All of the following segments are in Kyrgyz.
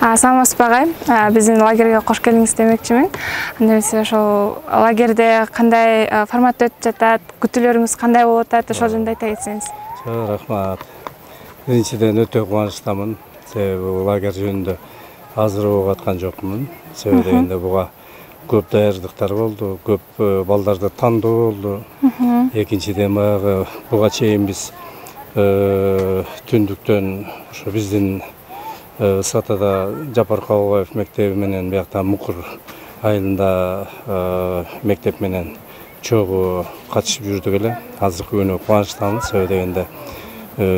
Саламатсызбы агай. Биздин лагерге кош келиңиз демекчимин. Анда эмесе ошол лагерде кандай форматта өтүп жатат, күтүүлөрүңүз кандай болуп атат, ошол жөнүндө айта кетсеңиз. Рахмат. Биринчиден өтө кубанычтамын. Себеби лагерь жөнүндө азыр болуп аткан жокмун. Себеби дегенде буга көп даярдыктар болду, көп балдарды тандоо болду. Экинчиден баягы буга чейин биз түндүктөн ошо биздин Сатада Жапар Кабылбаев мектеби менен биякта Мукур айылында мектеп менен чогуу катышып жүрдүк эле. Азыркы күнү кубанычтамын. Себеби дегенде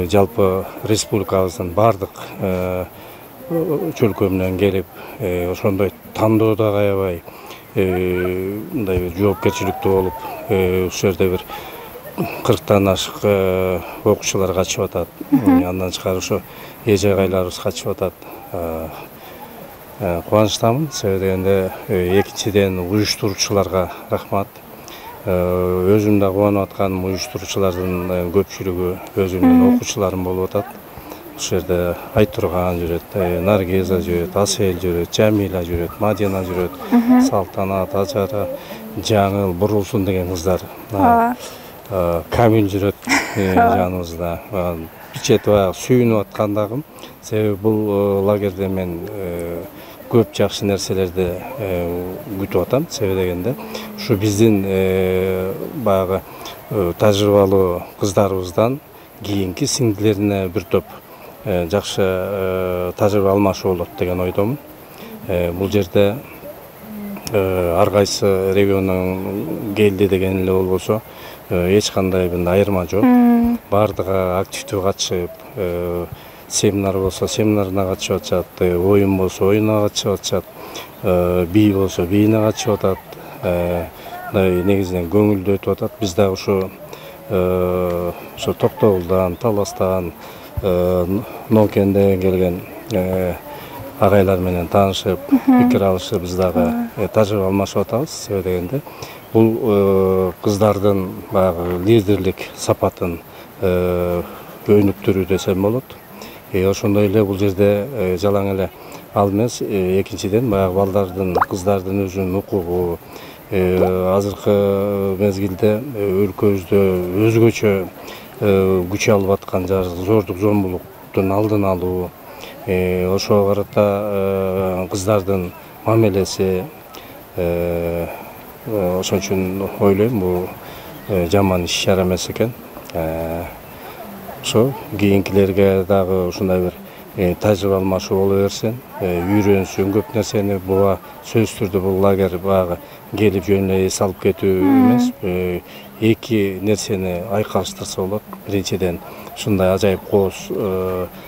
жалпы республикабыздын бардык чөлкөмүнөн келип, ошондой тандоодо аябай мындай бир жоопкерчиликтүү болуп, ушул жерде бир 40тан ашык окуучулар катышып атат. Андан тышкары ошо эже агайларыбыз катышып атат. Кубанычтамын. Себеби дегенде экинчиден уюштуруучуларга рахмат. Өзүм да кубанып атканым, уюштуруучулардын көпчүлүгү өзүмдүн окуучуларым болуп атат. Ушул жерде Айтурган жүрөт, Наргиза жүрөт, Асель жүрөт, Жамила жүрөт, Мадина жүрөт, Салтанат, Ажара, Жаңыл, Бурулсун деген кыздар. Камил жүрөт жаныбызда. Бирчетип сүйүнүп аткандагым. Себеби бул лагерде мен көп жакшы нерселерди күтүп атам. Себеби дегенде ушу биздин баягы тажрыйбалуу кыздарыбыздан кийинки сиңдилерине бир топ жакшы тажрыйба алмашуу болот деген ойдомун. Бул жерде ар кайсы региондон келди деген эле болбосо эч кандай айырма жок. Бардыгы активдүү катышып, семинар болсо семинарына катышып атышат, оюн болсо оюнуна катышып атышат, бий болсо бийине катышып атат. Негизинен көңүлдүү өтүп атат. Биз дагы ошо Токтогулдан, Таластан, Нокенден келген агайлар менен таанышып, пикир алышып, биз дагы тажрыйба алмашып атабыз. Себеби дегенде бул кыздардын баягы лидерлик сапатын өнүктүрүү десем болот. Ошондой эле бул жерде жалаң эле ал эмес, экинчиден баягы балдардын, кыздардын өзүнүн укугу, азыркы мезгилде өлкөбүздө өзгөчө күч алып аткан зордук зомбулуктун алдын алуу, ошого карата кыздардын мамилеси, ошон үчүн ойлойм бул жаман иш чара эмес экен. Ошо кийинкилерге дагы ушундай бир тажрыйба алмашуу боло берсин, үйрөнсүн көп нерсени. Буга сөзсүз түрдө бул лагерь баягы келип жөн эле эс алып кетүү эмес, эки нерсени айкалыштырса болот. Биринчиден ушундай ажайып кооз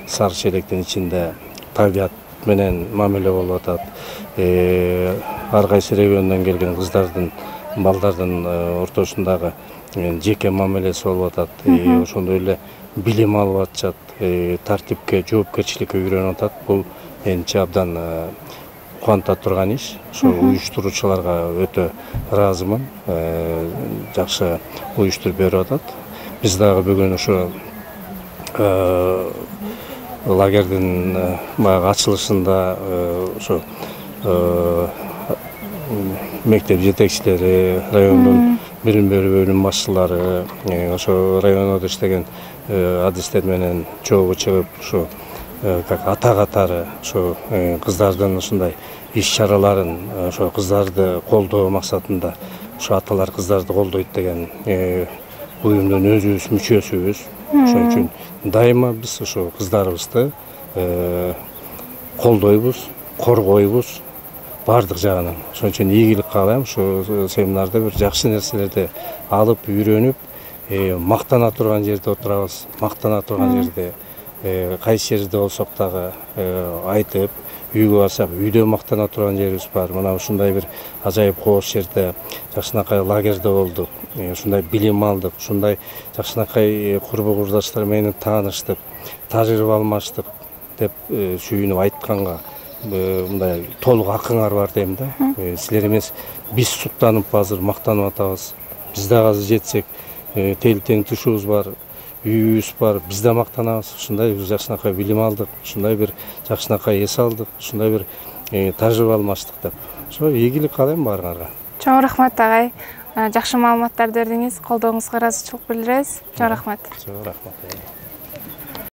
сары челектин ичинде табият менен мамиле болуп атат. Ар кайсы региондон келген кыздардын, балдардын ортосундагы жеке мамилеси болуп атат. Ошондой эле билим алып атышат, тартипке, жоопкерчиликке үйрөнүп атат. Бул менимче абдан кубанта турган иш. Ошо уюштуруучуларга өтө ыраазымын. Жакшы уюштуруп берип атат. Биз дагы бүгүн ошо лагердин баягы ачылышында ошо мектеп жетекчилери, райондун билим берүү бөлүм башчылары, ошо райондо иштеген адистер менен чогуу чыгып, ошо как ата катары ошо кыздардын ушундай иш чараларын, ошо кыздарды колдоо максатында, ошо аталар кыздарды колдойт деген уюмдун өзүбүз мүчөсүбүз. Ошон үчүн дайыма биз ошо кыздарыбызды колдойбуз, коргойбуз бардык жагынан. Ошон үчүн ийгилик каалайм. Ошо семинарда бир жакшы нерселерди алып, үйрөнүп, мактана турган жерде отурабыз, мактана турган жерде кайсы жерде болсок дагы айтып, үйгө барсак үйдө мактана турган жерибиз бар. Мына ушундай бир ажайып кооз жерде жакшынакай лагерде болдук, ушундай билим алдык, ушундай жакшынакай курбу курдаштар менен тааныштык, тажрыйба алмаштык деп сүйүнүп айтканга мындай толук акыңар бар дейм да. Силер эмес, биз суктанып азыр мактанып атабыз. Биз дагы азыр жетсек, тең тушубуз бар. үйүбүз бар, биз да мактанабыз. Ушундай бир жакшынакай билим алдык, ушундай бир жакшынакай эс алдык, ушундай бир тажрыйба алмаштык деп. Ошо ийгилик каалайм баарыңарга. Чоң рахмат агай. Жакшы маалыматтарды бердиңиз. Колдооңузга ыраазычылык билдиребиз. Чоң рахмат. Чоң рахмат.